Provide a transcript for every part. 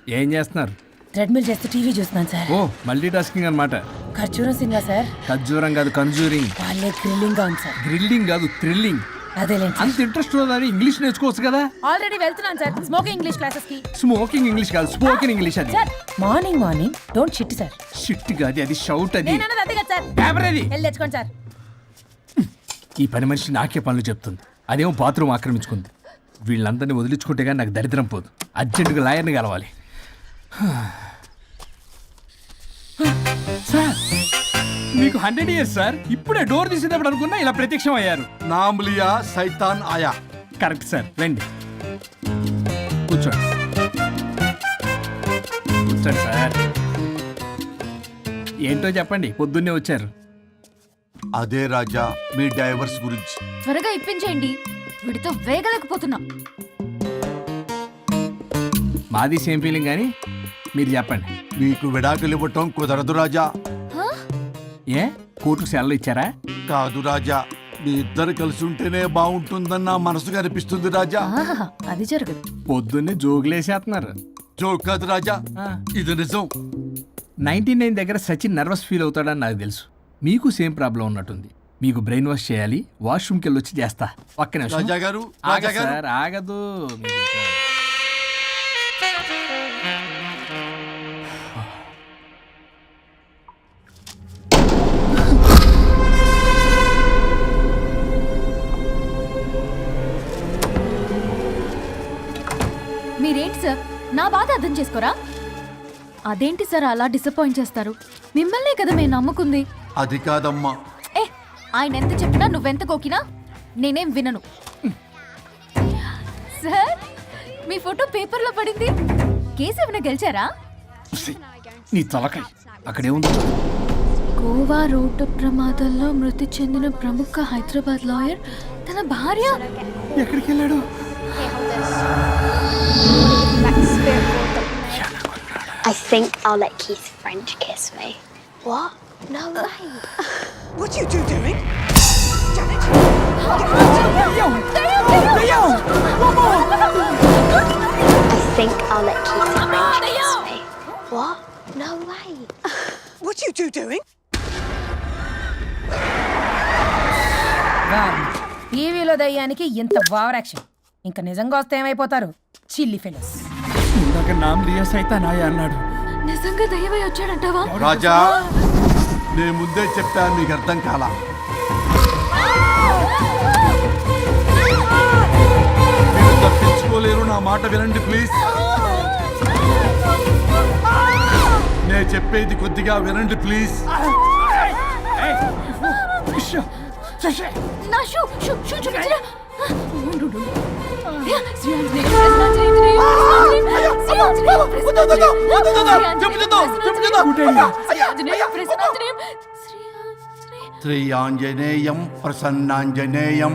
ఏం చేస్తున్నారు? ట్రెడ్మిల్ చేస్తూ టీవీ చూస్తున్నాను సార్. ఓ మల్టీ టాస్కింగ్ అనమాట. ఖర్జూరం సినిమా సార్. ఖర్జూరం కాదు, కన్జూరింగ్. వాళ్ళే థ్రిల్లింగ్ గా ఉంది సార్. గ్రిల్లింగ్ కాదు, థ్రిల్లింగ్. అదేలేండి. అంత ఇంట్రెస్ట్ ఉన్నదని ఇంగ్లీష్ నేర్చుకోవచ్చు కదా. ఆల్రెడీ వెళ్తున్నాను సార్ స్మోకింగ్ ఇంగ్లీష్ క్లాసెస్ కి. స్మోకింగ్ ఇంగ్లీష్ కాదు, స్పోకెన్ ఇంగ్లీష్. అది sir morning don't shit sir. Shit కాదు, అది షౌట్. అది నేను అన్నది అంతే కదా సార్. కెమెరాది. వెళ్ళి తెచ్చుకోండి సార్. ఈ పని మనిషి నాకే పనులు చెప్తుంది, అదేమో బాత్రూమ్ ఆక్రమించుకుంది. వీళ్ళందరినీ వదిలించుకుంటే కానీ నాకు దరిద్రం పోదు. అర్జెంటుగా లాయర్ని కలవాలి. సార్ మీకు 100 years సార్. ఇప్పుడే డోర్ తీసేటప్పుడు అనుకున్నా ఇలా ప్రత్యక్షం అయ్యారు. నామ్ లియా సైతాన్ ఆయా. కరెక్ట్ సార్, రండి కూర్చోండి. కూర్చోండి సార్. ఏంటో చెప్పండి, పొద్దున్నే వచ్చారు. అదే రాజా మీ డైవర్స్ గురించి. త్వరగా ఇప్పించేయండి, వీడితో వేగలేకపోతున్నా. మాది సేమ్ ఫీలింగ్, కానీ మీరు చెప్పండి. మీకు విడాకులు ఇవ్వటం కుదరదు రాజా. ఏ కోర్టుకు సెలవు ఇచ్చారా? కాదు రాజా, మీ ఇద్దరు కలిసి ఉంటేనే బాగుంటుందన్న మనసుకు అనిపిస్తుంది రాజా. ఆహాహా, అది జరగదు. పొద్దున్నే జోగులేసేస్తున్నారు. జోక్ కాదు రాజా, ఆ. ఇది నిజం. 99 దగ్గర సచిన్ నర్వస్ ఫీల్ అవుతాడని నాకు తెలుసు. మీకు సేమ్ ప్రాబ్లం ఉన్నట్టుంది. మీకు బ్రెయిన్ వాష్ చేయాలి. వాష్రూమ్కి వెళ్ళి వచ్చి చేస్తా. ఒక్క నిమిషం. రాజా గారు, ఆగదు రాజా గారు. సార్, ఆగదు. మీకు ఇంకా- మీరేంటి సార్ నా బాధ అర్థం చేసుకోరా? అదేంటి సార్ అలా డిసప్పాయింట్ చేస్తారు? మిమ్మల్నే కదా మేము నమ్ముకుంది. అది కాదమ్మా. ఏ ఆయన ఎంత చెప్పినా నువ్వెంత కోకినా నేనేం వినను. సార్ మీ ఫోటో పేపర్లో పడింది. కేసు ఏమైనా గెలిచారా? నీ తలకాయ అక్కడే ఉంది. గోవా రోడ్డు ప్రమాదంలో మృతి చెందిన ప్రముఖ హైదరాబాద్ లాయర్ తన భార్య ఎక్కడికి వెళ్ళాడు? I think I'll let Keith French kiss me. What? No way. What are you two doing? Janet? I think I'll let Keith French kiss me. What? No way. What are you two doing? టీవీలో దయ్యానికి ఇంత over action. ఇంకా నిజంగా వస్తే ఏమైపోతారు? చిల్లి fellows. ఇందాక నామ్ లియా సైతాన్ ఆయా అన్నాడు. నిజంగా దయ్యమై వచ్చాడంటావా? రాజా నేను ముందే చెప్పాను, మీకు అర్థం కాలా. మీరు తప్పించుకోలేరు, నా మాట వినండి ప్లీజ్. నేను చెప్పేది కొద్దిగా వినండి ప్లీజ్. నా షూ చూపించరా? శ్రీ ఆంజనేయం ప్రసన్నాంజనేయం.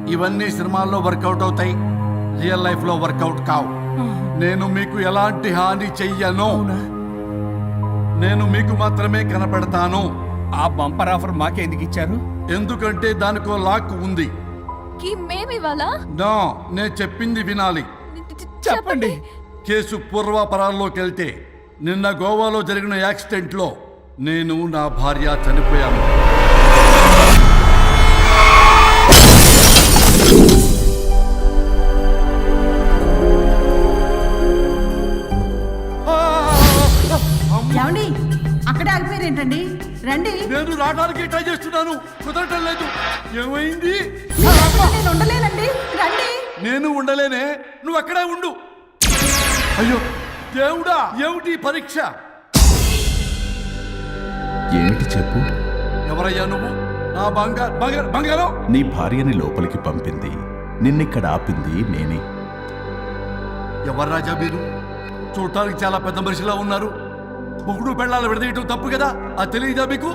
ఇవన్నీ సినిమాల్లో వర్కౌట్ అవుతాయి, రియల్ లైఫ్ లో వర్కౌట్ కావు. నేను మీకు ఎలాంటి హాని చెయ్యను. నేను మీకు మాత్రమే కనపడతాను. ఆ బంపర్ ఆఫర్ మాకే ఎందుకు ఇచ్చారు? ఎందుకంటే దానికో లాక్ ఉంది. మేమివాలా? నో, నేను చెప్పింది వినాలి. చెప్పండి. కేసు పూర్వాపరాల్లోకి వెళ్తే నిన్న గోవాలో జరిగిన యాక్సిడెంట్లో నేను నా భార్య చనిపోయాను. ఏమండి అక్కడే ఆగిపోయారు ఏంటండి? రండి. నేను రావడానికి ట్రై చేస్తున్నాను, కుదరటం లేదు. ఏమైంది? నేను ఉండలేనండి, రండి. నేను ఉండలేనే, నువ్వు అక్కడే ఉండు. అయ్యో దేవుడా, ఏమిటి పరీక్ష? ఏమిటి చెప్పు? ఎవరయ్యా నువ్వు? నా బంగారం. నీ భార్యని లోపలికి పంపింది, నిన్నిక్కడ ఆపింది నేనే. ఎవరు రాజా మీరు? చూడటానికి చాలా పెద్ద మనిషిలా ఉన్నారు. మొగుడు పెళ్ళాలు విడదీయటం తప్పు కదా, అది తెలియదా మీకు?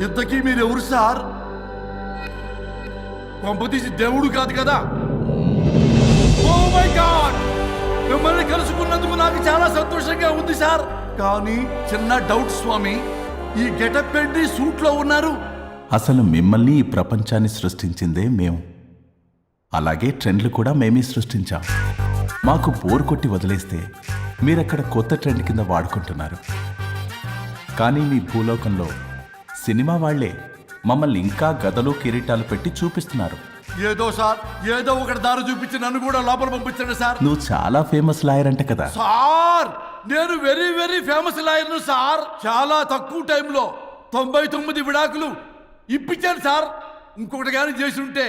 ఇంతకీ మీరు ఎవరు సార్? పంపతీసి దేవుడు కాదు కదా? ఓ మై గాడ్, మిమ్మల్ని కలుసుకున్నందుకు నాకు చాలా సంతోషంగా ఉంది సార్. కానీ చిన్న డౌట్ స్వామి, ఈ గెటప్ ఏంటి సూట్ లో ఉన్నారు? అసలు మిమ్మల్ని ఈ ప్రపంచాన్ని సృష్టించిందే మేము, అలాగే ట్రెండ్లు కూడా మేమే సృష్టించాం. మాకు బోర్ కొట్టి వదిలేస్తే మీరక్కడ కొత్త ట్రెండ్ కింద వాడుకుంటున్నారు. కానీ మీ భూలోకంలో సినిమా వాళ్లే మమ్మల్ని ఇంకా గదలు కిరీటాలు పెట్టి చూపిస్తున్నారు. ఏదో సార్, ఏదో ఒకటి దారి చూపించి నన్ను కూడా లోపల పంపించండి సార్. నువ్వు చాలా ఫేమస్ లాయర్ అంట కదా. సార్, నేను వెరీ వెరీ ఫేమస్ లాయర్ను సార్. చాలా తక్కువ టైంలో 99 విడాకులు ఇప్పించాను సార్. ఇంకొకటి కానీ చేసి ఉంటే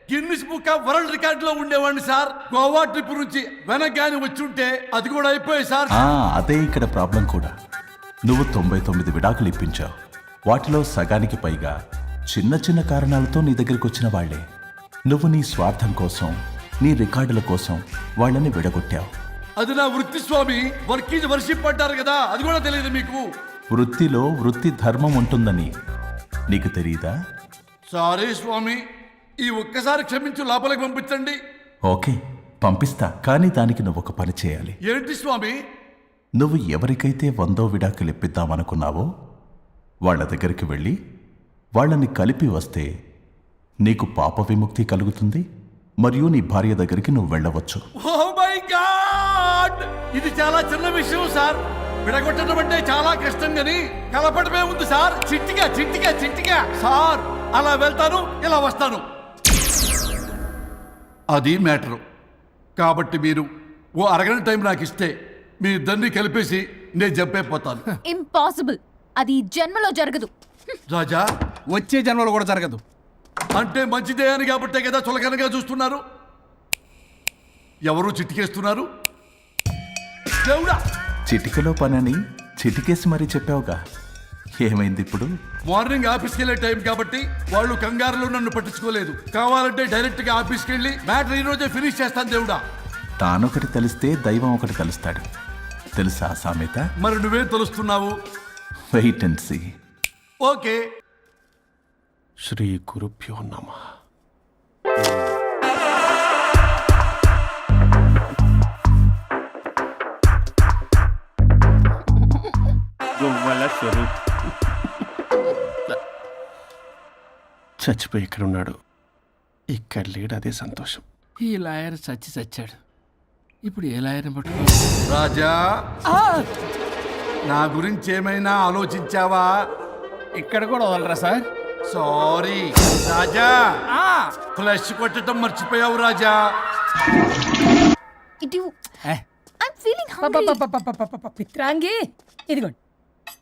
Guinness book of world record లో ఉండేవాడిని సార్. గోవా ట్రిప్ నుంచి వెనక్ కానీ వచ్చి ఉంటే అది కూడా అయిపోయాయి సార్. అదే ఇక్కడ ప్రాబ్లం కూడా. నువ్వు 99 విడాకులు ఇప్పించావు. వాటిలో సగానికి పైగా చిన్న చిన్న కారణాలతో నీ దగ్గరికి వచ్చిన వాళ్లే. నువ్వు నీ స్వార్థం కోసం, నీ రికార్డుల కోసం వాళ్ళని విడగొట్టావు. అది నా వృత్తి స్వామి. వర్క్ ఈజ్ వర్షిప్ అంటారు కదా, అది కూడా తెలియదు మీకు. వృత్తిలో వృత్తి ధర్మం ఉంటుందని నీకు తెలియదా? సారీ స్వామి, ఈ ఒక్కసారి క్షమించు, లోపలికి పంపించండి. ఓకే, పంపిస్తా. కానీ దానికి నువ్వు ఒక పని చేయాలి. ఏంటి స్వామి? నువ్వు ఎవరికైతే 100వ విడాకులు ఇప్పిద్దామనుకున్నావో వాళ్ళ దగ్గరికి వెళ్ళి వాళ్ళని కలిపి వస్తే నీకు పాప విముక్తి కలుగుతుంది. మరియు నీ భార్య దగ్గరికి నువ్వు వెళ్ళవచ్చు. ఓ మై గాడ్, ఇది చాలా చిన్న విషయం సార్. విడగొట్టడం అంటే చాలా కష్టం గని కలపడమే ఉంది సార్. చిట్టిగా చిట్టిగా చిట్టిగా సార్. అలా వెళ్తాను, ఇలా వస్తాను. అది మ్యాటరు. కాబట్టి మీరు ఓ అరగంట టైం నాకు ఇస్తే మీ ఇద్దరిని కలిపేసి నేను జంపైపోతాను. ఇంపాసిబుల్. అది ఈ జన్మలో జరగదు. రాజా, వచ్చే జన్మలో కూడా జరగదు. అంటే మంచిదే అని కాబట్టే కదా చులకనగా చూస్తున్నారు. ఎవరు చిట్టికేస్తున్నారు? దేవుడా, చిటికలో పనని చిటికేసి మరీ చెప్పావుగా. ఏమైంది ఇప్పుడు? మార్నింగ్ ఆఫీస్కి వెళ్ళే టైం కాబట్టి వాళ్ళు కంగారులో నన్ను పట్టించుకోలేదు. కావాలంటే డైరెక్ట్ గా ఆఫీస్కి వెళ్ళి మ్యాటర్ ఈ రోజే ఫినిష్ చేస్తాను. దేవుడా, తానొకటి తెలిస్తే దైవం ఒకటి కలుస్తాడు. తెలుసా సామెత? మరి నువ్వేం తెలుస్తున్నావు? Wait and see. ఓకే. శ్రీ గురుభ్యో నమః. గొవ్వల స్వరూప్ చచ్చిపోయి ఇక్కడ ఉన్నాడు. ఇక్కడ లేడు, అదే సంతోషం. ఈ లాయర్ చచ్చాడు. ఇప్పుడు ఏ లాయర్ని పట్టుకో? రాజా, నా గురించి ఏమైనా ఆలోచించావా? ఇక్కడ కూడా వదలరా సార్? సారీ రాజా, ఫ్లష్ కొట్టడం మర్చిపోయావు రాజా. ఇటు ఏ, ఐమ్ ఫీలింగ్ హంగ్రీ. పిత్రాంగి ఇదిగోండి.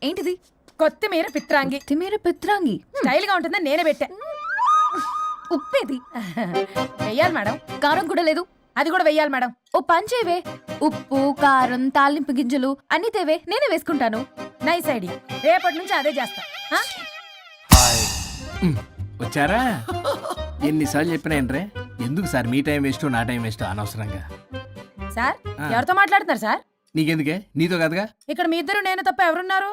ఏంటిది? కొత్తిమీర పిత్రాంగి. తిమేర పిత్రాంగి. స్టైల్ గా ఉంటుందని నేనే పెట్టా. ఉప్పేది? వెయ్యాలి మేడం. కారం కూడా లేదు. అది కూడా వెయ్యాలి మేడం. ఓ పంచేవే. ఉప్పు, కారం, తాలింపు గింజలు అన్ని తేవే, నేనే వేసుకుంటాను. Nice idea. రేపటి నుంచి అదే చేస్తా. వచ్చారా? ఎన్నిసార్లు చెప్పినా ఏంట్రే? ఎందుకు సార్ మీ టైం వేస్ట్, నా టైం వేస్ట్ అనవసరంగా? సార్, ఎవరితో మాట్లాడుతున్నారు సార్? నీకెందుకే? నీతో కదగా. ఇక్కడ మీ ఇద్దరు నేను తప్ప ఎవరున్నారు?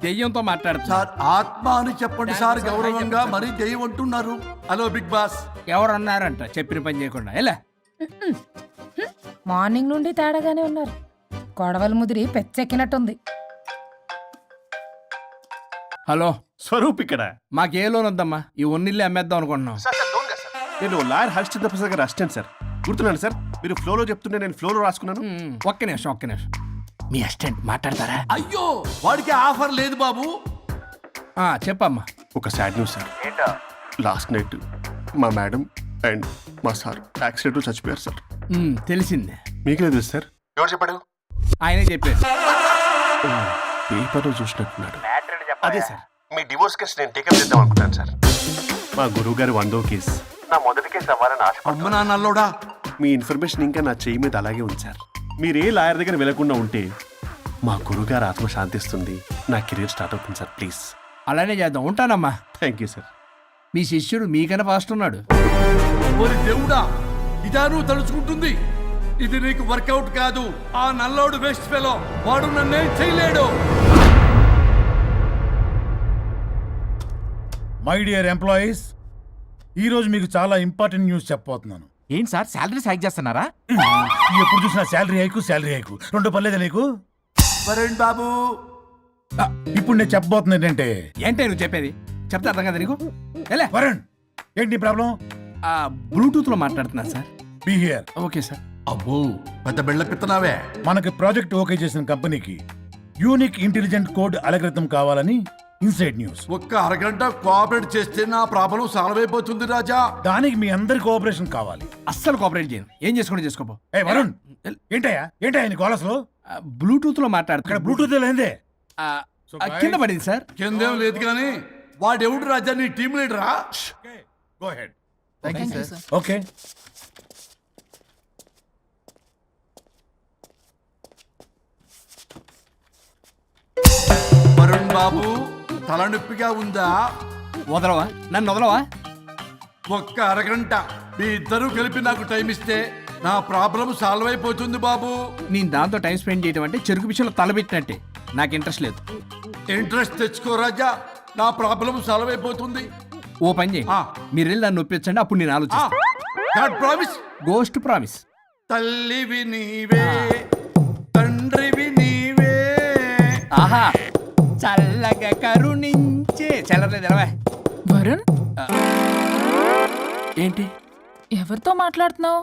దెయ్యంతో మాట్లాడుతా. సార్, ఆత్మ అని చెప్పండి సార్ గౌరవంగా. మరి దెయ్యం అంటున్నారు. Hello big boss. ఎవరన్నారంట చెప్పిన పని చేయకుండా? ఎలా? మార్నింగ్ నుండి తేడాగానే ఉన్నారు. కొడవల ముదిరి పెచ్చెక్కినట్టుంది. హలో స్వరూప్ ఇక్కడ. మాకే లోన్ వద్దమ్మా. ఈ ఒన్నిల్లు అమ్మేద్దాం అనుకుంటున్నాం. నేను లాయర్ హరిశ్చంద్ర ప్రసాద్ గారు అసిస్టెంట్ సార్. గుర్తున్నాను సార్, మీరు ఫ్లోలో చెప్తుంటే నేను ఫ్లోలో రాసుకున్నాను. ఒక్క నిమిషం. మీ అసిస్టెంట్ మాట్లాడతారా? అయ్యో, వాడికి ఆఫర్ లేదు బాబు. చెప్పమ్మా. ఒక sad news sir. Last night మా మేడం అండ్ మా సార్ యాక్సిడెంట్ చచ్చిపోయారు సార్. తెలిసిందే. మీకే తెలుసు సార్. ఎవరు చెప్పాడు? ఆయనే చెప్పారు. పేపర్లో చూసినట్టున్నాడు. అదే సార్, మీ డివోర్స్ కేసు నేను టేకప్ చేద్దాం అనుకుంటాను సార్. మా గురువు గారు 100వ కేసు నా మొదటి కేసు అవ్వాలని ఆశ. అమ్మ నాన్నల్లోడా, మీ ఇన్ఫర్మేషన్ ఇంకా నా చేయి మీద అలాగే ఉంది సార్. మీరు ఏ లాయర్ దగ్గర వెళ్లకుండా ఉంటే మా గురుగారు ఆత్మ శాంతిస్తుంది, నా కెరీర్ స్టార్ట్ అవుతుంది సార్. ప్లీజ్ అలానే చేద్దాం. ఉంటానమ్మా. Thank you sir. మీ శిష్యుడు మీకన్నా ఫాస్ట్ ఉన్నాడు. ఓరి దేవుడా, ఇదా నువ్వు తలుచుకుంటుంది? ఇది నీకు వర్కౌట్ కాదు. ఆ నల్లోడు వేస్ట్ ఫెలో, వాడు నన్నేం చేయలేడు. మై డియర్ ఎంప్లాయీస్, ఈరోజు మీకు చాలా ఇంపార్టెంట్ న్యూస్ చెప్పబోతున్నాను. ఏంటి సార్, శాలరీస్ హైక్ చేస్తున్నారా? ఎప్పుడు చూసినా శాలరీ హైకు రెండు పర్లేదా నీకు? వరుణ్ బాబు, ఇప్పుడు నేను చెప్పబోతున్నా ఏంటంటే, ఏంటే నువ్వు చెప్పేది? చెప్తా అర్థం కదా నీకు? ఎలా? వరుణ్, ఏంటి ప్రాబ్లం? బ్లూటూత్ లో మాట్లాడుతున్నా sir. Be here. Okay sir. అబ్బో పెద్ద బిళ్ళ పిత్తనావే. మనకి ప్రాజెక్ట్ ఓకే చేసిన కంపెనీకి యూనిక్ ఇంటెలిజెంట్ కోడ్ అలకృతం కావాలని ఇన్సైడ్ న్యూస్. ఒక్క అరగంట కోఆపరేట్ చేస్తే నా ప్రాబ్లం సాల్వ్ అయిపోతుంది రాజా. దానికి మీ అందరి కోఆపరేషన్ కావాలి. అస్సలు కోఆపరేట్ చేయను. ఏం చేసుకోండి చేసుకోపో. ఏ వరుణ్, ఏంటయ్యా నీ కోలస్లో? బ్లూటూత్ లో ఇక్కడ మాట్లాడుతున్నా. బ్లూటూత్ లేదే. కింద పడింది సార్. కిందేం లేదు కానీ వాడెవడు రాజా నీ టీం లీడరా? Go ahead. Sir. Okay. Varun Babu తలనొప్పిగా ఉందా? వదలవా? నన్ను వదలవా? ఒక్క అరగంట మీ ఇద్దరూ కలిపి నాకు టైం ఇస్తే నా ప్రాబ్లం సాల్వ్ అయిపోతుంది బాబు. నేను దాంతో టైం స్పెండ్ చేయడం అంటే చెరుకు విషయంలో తలబెట్టినట్టే. నాకు ఇంట్రెస్ట్ లేదు. ఇంట్రెస్ట్ తెచ్చుకో రాజా, నా ప్రాబ్లం సాల్వ్ అయిపోతుంది. ఓ పని చేయి, ఆ. మీరు వెళ్ళి నన్ను ఒప్పించండి, అప్పుడు నేను ఆలోచిస్తాను. God promise. Ghost promise. తల్లివి నీవే, తండ్రివి నీవే. ఆహా, చల్లగా కరుణించే చల్లలేదు ఎలవా. వరుణ్, ఏంటి? ఎవరితో మాట్లాడుతున్నావు?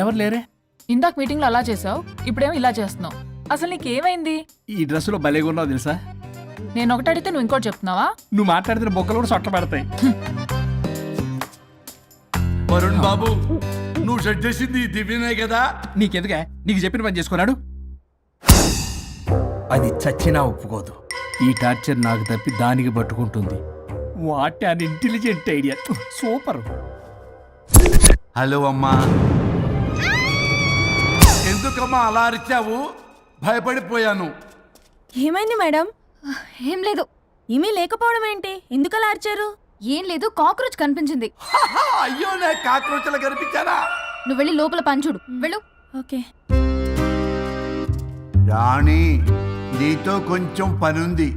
ఎవరు లేరే? ఇందాక మీటింగ్ లో అలా చేసావు, ఇప్పుడేమో ఇలా చేస్తున్నావు. అసలు నీకేమైంది? ఈ డ్రెస్సులో భలేగా ఉన్నావు తెలుసా? నేను ఒకటి అడిగితే నువ్వు ఇంకోటి చెప్తున్నావా? నువ్వు మాట్లాడితే బొక్కలు కూడా సొట్ట పడతాయి. వరుణ్ బాబు, నువ్వు సెట్ చేసింది ఈ దివ్యనే కదా? నీకెందుకే? నీకు చెప్పిన పని చేసుకున్నాడు. అది చచ్చినా ఒప్పుకోదు. ఈ టార్చర్ నాకు తప్పి దానికి పట్టుకుంటుంది. What an intelligent idea. Super. Hello అమ్మా. ఎందుకమ్మా అలా అరిచావు? భయపడిపోయాను. ఏమైంది మేడం? ఏం లేదు. ఏమీ లేకపోవడం ఏంటి? ఎందుకు అలా అరిచారు? ఏం లేదు, కాక్రోచ్ కనిపించింది. అయ్యో, నా కాక్రోచ్లు కనిపించారా? నువ్వు వెళ్ళి లోపల పని చూడు. వెళ్ళు. ఓకే. రాణి, నీతో కొంచెం పనుంది.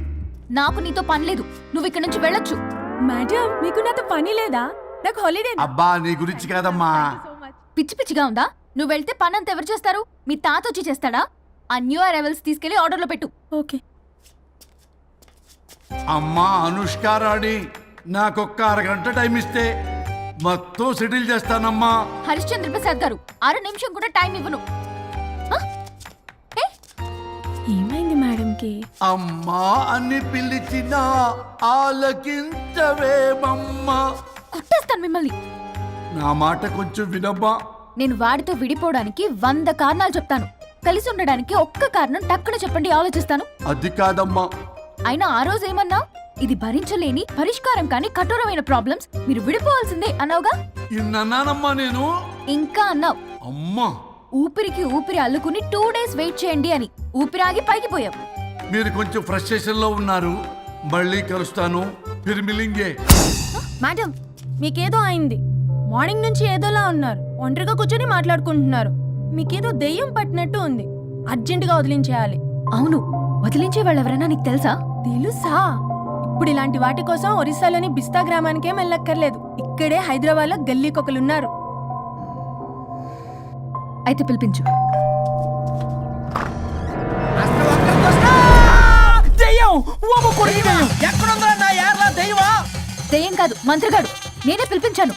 నాకు నీతో పని లేదు. నువ్వు ఇక్కడ నుంచి వెళ్ళొచ్చు. మేడం, మీకు నాతో పని లేదా? నాకు హాలిడే. అబ్బా, నీ గురించి కాదమ్మా. పిచ్చి పిచ్చిగా ఉందా? నువ్వు వెళ్తే పని అంతా ఎవరు చేస్తారు? మీ తాత వచ్చి చేస్తాడా? ఆ న్యూ అరైవల్స్ తీసుకెళ్లి ఆర్డర్లో పెట్టు. ఓకే. అమ్మా అనుష్క రాణి, నాకొక్క అరగంట టైం ఇస్తే మొత్తం సెటిల్ చేస్తానమ్మా. హరిశ్చంద్ర ప్రసాద్ గారు, 6 నిమిషం కూడా టైం ఇవ్వను. ఆ? ఏ? ఏమైంది మేడంకి? అమ్మా అని పిలిచినా ఆలకించవేమమ్మా. కొట్టేస్తాను మిమ్మల్ని. నా మాట కొంచెం వినమ్మా. నేను వాడితో విడిపోవడానికి 100 కారణాలు చెప్తాను. కలిసి ఉండడానికి ఒక్క కారణం టక్కున చెప్పండి, ఆలోచిస్తాను. అది కాదమ్మా. అయినా ఆ రోజు ఏమన్నా? ఇది భరించలేని, పరిష్కారం కాని కఠోరమైన ప్రాబ్లమ్స్, మీరు విడిపోవాల్సిందే అన్నావుగా. ఇన్నానమ్మా నేను. ఇంకా అన్నావు. అమ్మా, ఊపిరికి ఊపిరి అల్లుకుని 2 days వెయిట్ చేయండి అని. ఊపిరాగి పైకి పోయావు. మీరు కొంచెం ఫ్రస్ట్రేషన్ లో ఉన్నారు. మళ్ళీ కలుస్తాను. ఫిర్మిలింగే. మేడం, మీకేదో అయింది. మార్నింగ్ నుంచి ఏదోలా ఉన్నారు. ఒంటరిగా కూర్చొని మాట్లాడుకుంటున్నారు. మీకేదో దెయ్యం పట్టినట్టు ఉంది. అర్జెంటుగా వదిలించేయాలి. అవును, వదిలించే వాళ్ళెవరైనా నీకు తెలుసా? తెలుసా? ఇప్పుడు ఇలాంటి వాటి కోసం ఒరిస్సాలోని బిస్తా గ్రామానికేం వెళ్ళక్కర్లేదు. ఇక్కడే హైదరాబాద్ లో గల్లీకొకలున్నారు. అయితే పిలిపించు. దెయ్యం కాదు, మంత్రిగాడు. నేనే పిలిపించాను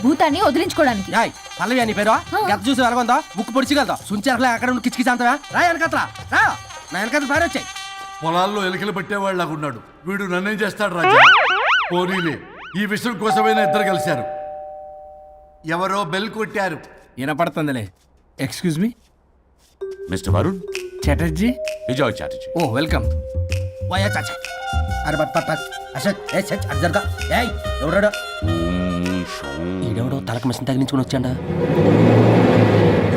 భూతాన్ని వదిలించుకోవడానికి. పల్లవి అని పేరు గత చూసి వెలగొందా ముక్కు పొడిచిగలదా సుంచరలే అక్కడ కిచకిచ అంతవా రా వెనకత్రా రా నా వెనకత్ర పేరు వచ్చాయి. పొలాల్లో ఎలికలు పట్టేవాళ్ళగా ఉన్నాడు వీడు. నన్నేం చేస్తాడు రాజా? పోనీలే, ఈ విషయం కోసమైనా ఇద్దరు కలిశారు. ఎవరో బెల్ కొట్టారు. వినపడుతుందిలే. Excuse me mister Varun, Chatterjee. Vijay Chatterjee. Oh welcome. వయా చాచా అరే బట్ పట్ అసత్ ఏ సచ్ అర్జర్గా ఏయ్ ఎవడో ఈడెవడో తలకు మిషన్ తగిలించుకుని వచ్చాడా?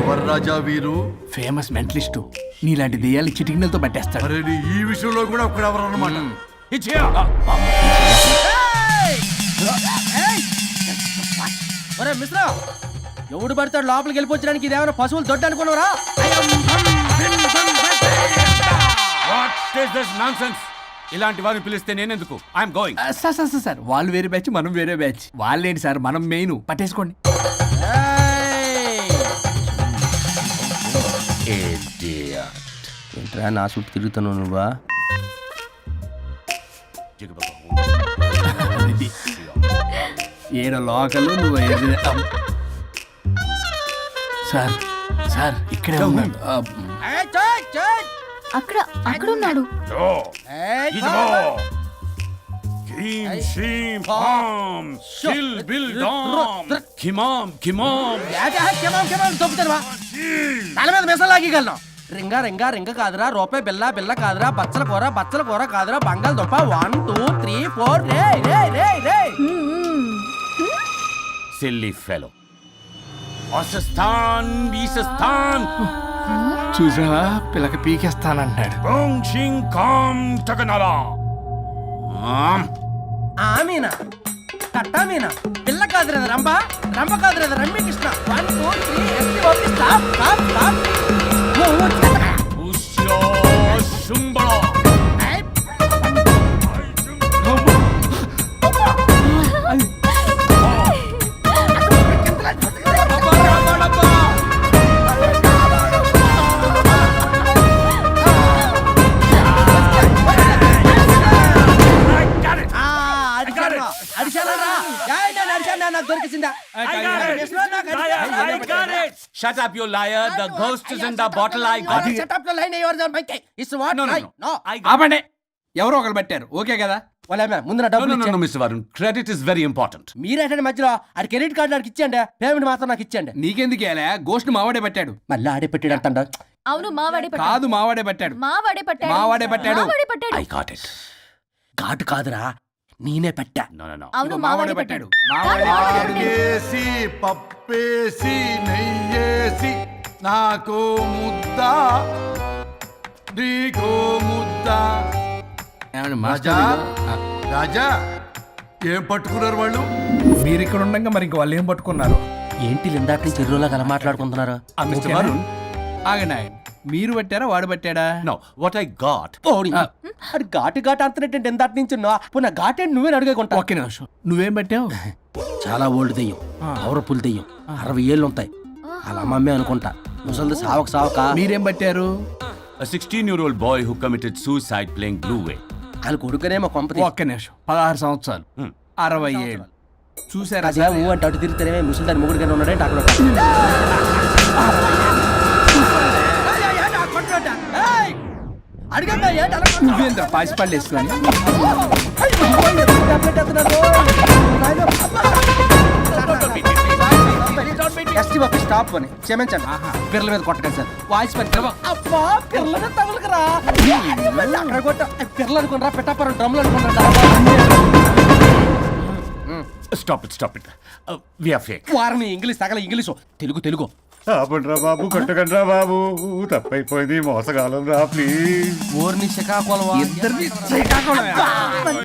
ఎవరు రాజా వీరు? Famous mentalist. నీలాంటి దెయ్యాలు చిటికినలతో పట్టేస్తాడు. అరే నీ ఈ విషయంలో కూడా ఒకడెవరు అన్నమాట. ఒరే మిశ్రా, ఎవడు పడతాడు లోపలికి వెళ్ళిపోవడానికి? ఇదేమైనా పశువులు దొడ్డు అనుకున్నారా? ఇలాంటి వారిని పిలిస్తే నేనెందుకు? I'm going. సార్ వాళ్ళు వేరే బ్యాచ్, మనం వేరే బ్యాచ్. వాళ్ళేంటి సార్, మనం మెయిన్. పట్టేసుకోండి. ఏంట్రా నా చుట్టూ తిరుగుతున్నావు నువ్వా? ఏడ లోకలు నువ్వు సార్ సార్ ఇక్కడే ఉన్నాడు అక్కడ అక్కడ ఉన్నాడు. Kim, shim, pam, shil, bil, dam. Kimam, kimam. తల మీద మెసలు లాగగలను. రింగా రింగా రింగ కాదురా, రూపాయి బిల్ల బిల్ల కాదురా, బచ్చల కూర కాదురా, బంగాళదుంప 1 2 3 4 రే రే రే రే. Silly fellow. Asastan, Isastan. చూసావా పిల్లకి పీకేస్తానంటున్నాడు. Bong, shing, kam, takanala. Amina కట్టామీనా పిల్ల కాదురా రంభ రంభ కాదురా రమ్మి కృష్ణ 1 2 3 ఎస్టీ ఓపి stop stop stop. Usya, shumbala. నాకు దొరికిసిందా? I got it. Shut up, you liar. The ghost is in the bottle. I got it. Shut up your line, your monkey. It's what? No, no, Right? no. No. ఆపండి, ఎవరో ఒకరు పెట్టారు. Okay కదా? వాళ్ళ ముందు నా No, డబ్బులు no, no, ఇచ్చేయండి. no, Mr. Varun. Credit is very important. మీరేంటంటే మధ్యలో ఆడి క్రెడిట్ కార్డు నాకు ఇచ్చేయండి, పేమెంట్ మాత్రం నాకు ఇచ్చేయండి. నీకెందుకు ఇలా గోష్ట్ మావాడే పెట్టాడు. మళ్ళీ ఆడే పెట్టాడు అంటాడు. అవును మావాడే పట్టాడు. కాదు మావాడే పెట్టాడు. మావాడే పట్టాడు. మావాడే పట్టాడు. మావాడే పట్టాడు. I got it. ఘాటు కాదురా, నేనే పెట్టా. No, no, no. అవును మావాడే పట్టాడు. ఆడికేసి పప్పేసి నెయ్యేసి నాకు ముద్ద నీకో ముద్ద. ఏమండి రాజా మాస్టర్, రాజా ఏం పట్టుకున్నారు వాళ్ళు? మీరు ఇక్కడ ఉండగా మరి ఇంక వాళ్ళు ఏం పట్టుకున్నారు? ఏంటి లిందాటి నుంచి చెరువులో కల మాట్లాడుకుంటున్నారు? Mr. Varun. ఆగండి ఆయన, మీరు పట్టారా వాడు పట్టాడా? No, what I got. పోనీ అది ఘాటు ఘాటు అంతనేంటి ఎందాటి నుంచి నా ఘాటేంటి నువ్వే అడుగుకుంటా. ఒక్క నిమిషం, నువ్వేం పట్టావు? చాలా ఓల్డ్ దెయ్యం, పవర్ఫుల్ దెయ్యం, 60 ఏళ్ళు ఉంటాయి. అలా మమ్మీ అనుకుంటా. ముసలిది సావక మీరేం పట్టారు? A 16-year-old boy who committed suicide playing Blue Whale. వాళ్ళ కొడుకునేమో కొంపతి. ఒక్క నిమిషం, 16 సంవత్సరాలు, 60 ఏళ్ళు. చూసారా అదే సార్? అంటే అటు తిరిగితేనే ముసలిదాని ముగ్గురుగానే ఉన్నాడంటే అక్కడ నువ్వేంద్ర పాసిపళ్ళు వేసుకొని స్టాప్ అని క్షమించండి. పిల్లల మీద కొట్టకండి సార్. వాయిస్ అబ్బా పిల్లల మీద తగులుకురా. అక్కడ కొట్ట పిల్లలు అనుకున్నారా, పెట్టాపరం డ్రమ్లు అనుకున్నారా? Stop it. We are fake. వారిని ఇంగ్లీష్ తగల ఇంగ్లీషు తెలుగు ఆపండ్రా బాబు, కొట్టకండ్రా బాబు, తప్పైపోయింది, మోసగాలం రా ప్లీజ్. ఓర్ని శ్రీకాకుళం ఇద్దరిని శ్రీకాకుళమే.